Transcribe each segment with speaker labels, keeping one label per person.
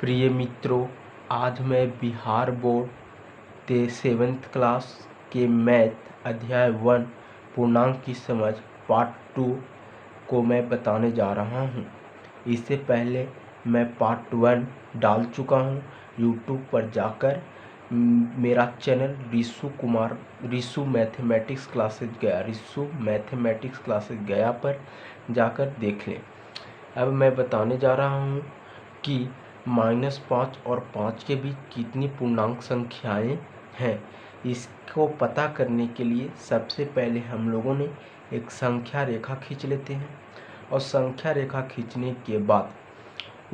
Speaker 1: प्रिय मित्रों, आज मैं बिहार बोर्ड के 7th क्लास के मैथ अध्याय 1 पूर्णांक की समझ पार्ट 2 को मैं बताने जा रहा हूँ। इससे पहले मैं पार्ट 1 डाल चुका हूँ। यूट्यूब पर जाकर मेरा चैनल रिशु मैथमेटिक्स क्लासेज गया पर जाकर देख लें। अब मैं बताने जा रहा हूँ कि -5 और 5 के बीच कितनी पूर्णांक संख्याएं हैं। इसको पता करने के लिए सबसे पहले हम लोगों ने एक संख्या रेखा खींच लेते हैं और संख्या रेखा खींचने के बाद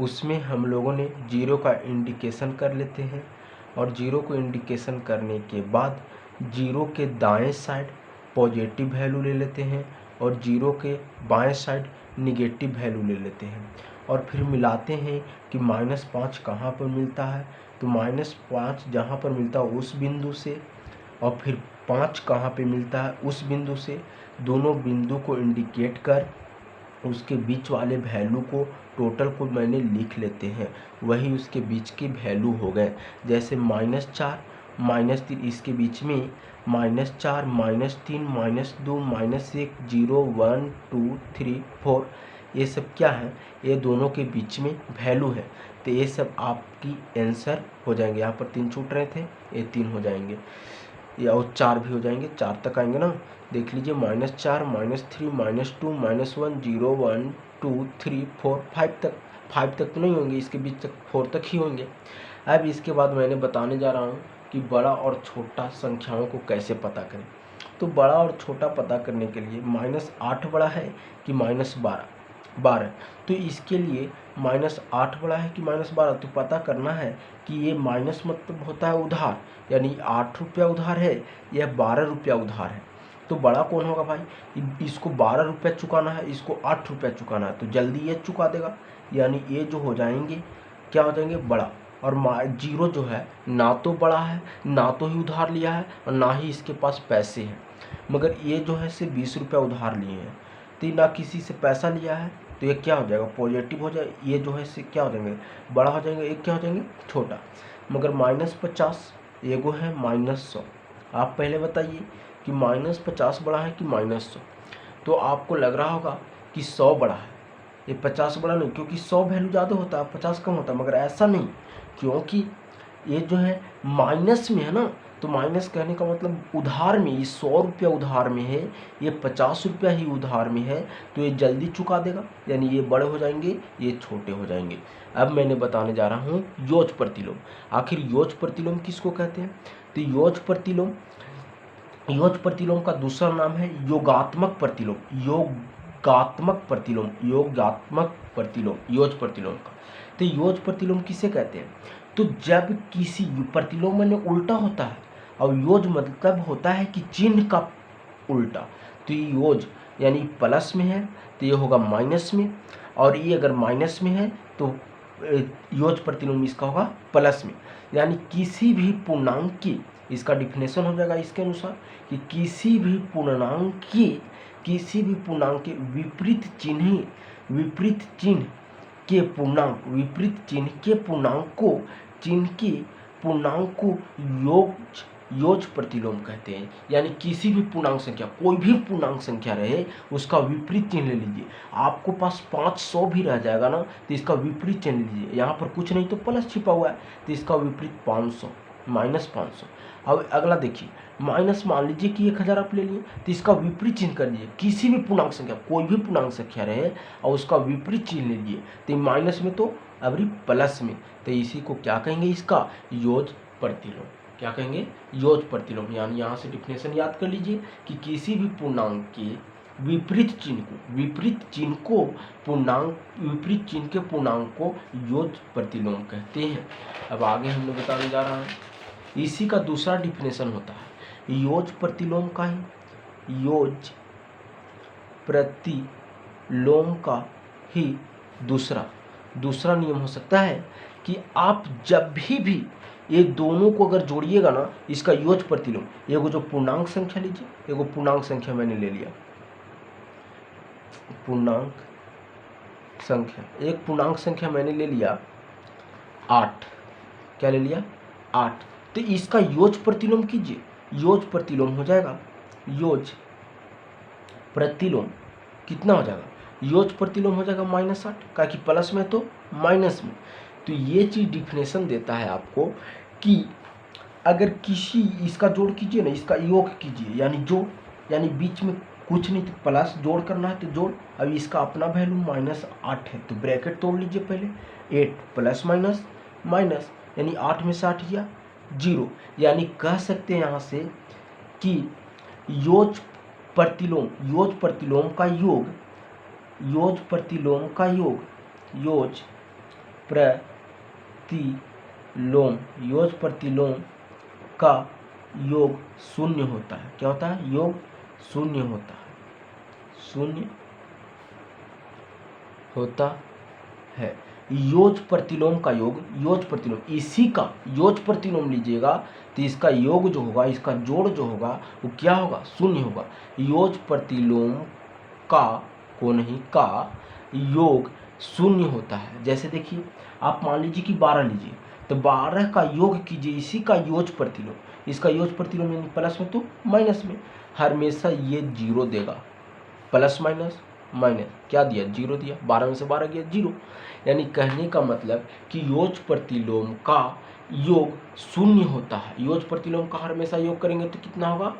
Speaker 1: उसमें हम लोगों ने जीरो का इंडिकेशन कर लेते हैं और जीरो को इंडिकेशन करने के बाद जीरो के दाएं साइड पॉजिटिव वैल्यू ले लेते हैं और जीरो के बाएं साइड निगेटिव वैल्यू ले लेते हैं और फिर मिलाते हैं कि -5 कहाँ पर मिलता है। तो -5 जहाँ पर मिलता है उस बिंदु से और फिर 5 कहाँ पे मिलता है उस बिंदु से, दोनों बिंदु को इंडिकेट कर उसके बीच वाले वैल्यू को टोटल को मैंने लिख लेते हैं, वही उसके बीच के वैल्यू हो गए। जैसे -4 -3, इसके बीच में -4 -3 -2 -1 0 1 2 3 4 ये सब क्या है, ये दोनों के बीच में वैल्यू है। तो ये सब आपकी आंसर हो जाएंगे। यहाँ पर 3 छूट रहे थे, ये 3 हो जाएंगे, या और 4 भी हो जाएंगे, 4 तक आएंगे ना। देख लीजिए -4 -3 -2 -1 0 1 2 3 4 5 तक तो नहीं होंगे, इसके बीच तक 4 तक ही होंगे। अब इसके बाद मैंने बताने जा रहा हूँ कि बड़ा और छोटा संख्याओं को कैसे पता करें। तो बड़ा और छोटा पता करने के लिए -8 बड़ा है कि -12, तो इसके लिए -8 बड़ा है कि -12, तो पता करना है कि ये माइनस मतलब होता है उधार, यानी 8 रुपया उधार है या 12 रुपया उधार है। तो बड़ा कौन होगा भाई, इसको 12 रुपया चुकाना है, इसको 8 रुपया चुकाना है, तो जल्दी ये चुका देगा, यानी ये जो हो जाएंगे क्या हो जाएंगे, बड़ा। और जीरो जो है ना तो बड़ा है, ना तो ही उधार लिया है और ना ही इसके पास पैसे हैं, मगर ये जो है सिर्फ 20 रुपया उधार लिए हैं, तो ना किसी से पैसा लिया है, तो ये क्या हो जाएगा, पॉजिटिव हो जाए। ये जो है क्या हो जाएंगे, बड़ा हो जाएंगे, एक क्या हो जाएंगे, छोटा। मगर -50 एगो है -100। आप पहले बताइए कि -50 बड़ा है कि -100। तो आपको लग रहा होगा कि 100 बड़ा है, ये 50 बड़ा नहीं, क्योंकि 100 वैल्यू ज़्यादा होता है, 50 कम होता है। मगर ऐसा नहीं, क्योंकि ये जो है माइनस में है ना, तो माइनस कहने का मतलब उधार में, ये 100 रुपया उधार में है, ये 50 रुपया ही उधार में है, तो ये जल्दी चुका देगा, यानी ये बड़े हो जाएंगे, ये छोटे हो जाएंगे। अब मैंने बताने जा रहा हूँ योज प्रतिलोम। आखिर योज प्रतिलोम किसको कहते हैं, तो योज प्रतिलोम का दूसरा नाम है योगात्मक प्रतिलोम। योज प्रतिलोम का। तो योज प्रतिलोम किसे कहते हैं, तो जब किसी प्रतिलोम में उल्टा होता है, और योज मतलब होता है कि चिन्ह का उल्टा। तो ये योज यानी प्लस में है तो ये होगा माइनस में, और ये अगर माइनस में है तो योज प्रतिलोम इसका होगा प्लस में। यानी किसी भी पूर्णांक की, इसका डिफिनेशन हो जाएगा इसके अनुसार कि किसी भी पूर्णांक के विपरीत चिन्ह के पूर्णांक को योज प्रतिलोम कहते हैं। यानी किसी भी पूर्णांक संख्या, कोई भी पूर्णांक संख्या रहे, उसका विपरीत चिन्ह ले लीजिए। आपको पास 500 भी रह जाएगा ना, तो इसका विपरीत चिन्ह लीजिए। यहाँ पर कुछ नहीं तो प्लस छिपा हुआ है, तो इसका विपरीत 500 -500। अब अगला देखिए, माइनस मान लीजिए कि 1000 आप ले लिए, तो इसका विपरीत चिन्ह कर लीजिए। किसी भी पूर्णांक संख्या, कोई भी पूर्णांक संख्या रहे और उसका विपरीत चिन्ह ले लीजिए, तो माइनस में तो अभी प्लस में, तो इसी को क्या कहेंगे, इसका योज प्रतिलोम। क्या कहेंगे, योज प्रतिलोम। यानी यहाँ से डिफिनेशन याद कर लीजिए कि किसी भी पूर्णांक के विपरीत चिन्ह के पूर्णांक को योज प्रतिलोम कहते हैं। अब आगे हम लोग बताने जा रहा है, इसी का दूसरा डिफिनेशन होता है योज प्रतिलोम का ही दूसरा नियम हो सकता है कि आप जब भी ये दोनों को अगर जोड़िएगा ना, इसका योज प्रतिलोम, एगो जो पूर्णांक संख्या लीजिए, एगो पूर्णांक संख्या मैंने ले लिया, एक पूर्णांक संख्या मैंने ले लिया, 8, क्या ले लिया 8। तो इसका योज प्रतिलोम कीजिए, योज प्रतिलोम हो जाएगा, योज प्रतिलोम कितना हो जाएगा, योज प्रतिलोम हो जाएगा -8, का कि प्लस में तो माइनस में। तो ये चीज डिफिनेशन देता है आपको कि अगर किसी इसका जोड़ कीजिए ना, इसका योग कीजिए यानी जोड़, यानी बीच में कुछ नहीं तो प्लस जोड़ करना है तो जोड़। अब इसका अपना वैल्यू -8 है तो ब्रैकेट तोड़ लीजिए पहले, 8 प्लस माइनस माइनस यानी 8 में से 8 गया 0। यानी कह सकते हैं यहाँ से कि योज प्रतिलोम, योज प्रतिलोम का योग, योज प्रतिलोम का योग, योज प्रतिलोम, योज प्रतिलोम का योग शून्य होता है। क्या होता है, योग शून्य होता है, शून्य होता है। योज प्रतिलोम का योग, योज प्रतिलोम, इसी का योज प्रतिलोम लीजिएगा तो इसका योग जो होगा, इसका जोड़ जो होगा वो क्या होगा, शून्य होगा। योज प्रतिलोम का को नहीं का योग शून्य होता है। जैसे देखिए आप मान लीजिए कि 12 लीजिए तो 12 का योग कीजिए, इसी का योज प्रतिलोम, इसका योज प्रतिलोम यानी प्लस में तो माइनस में, हमेशा ये 0 देगा, प्लस माइनस माइनस क्या दिया 0 दिया, 12 में से 12 गया 0। यानी कहने का मतलब कि योज प्रतिलोम का योग शून्य होता है। योज प्रतिलोम का हमेशा योग करेंगे तो कितना होगा,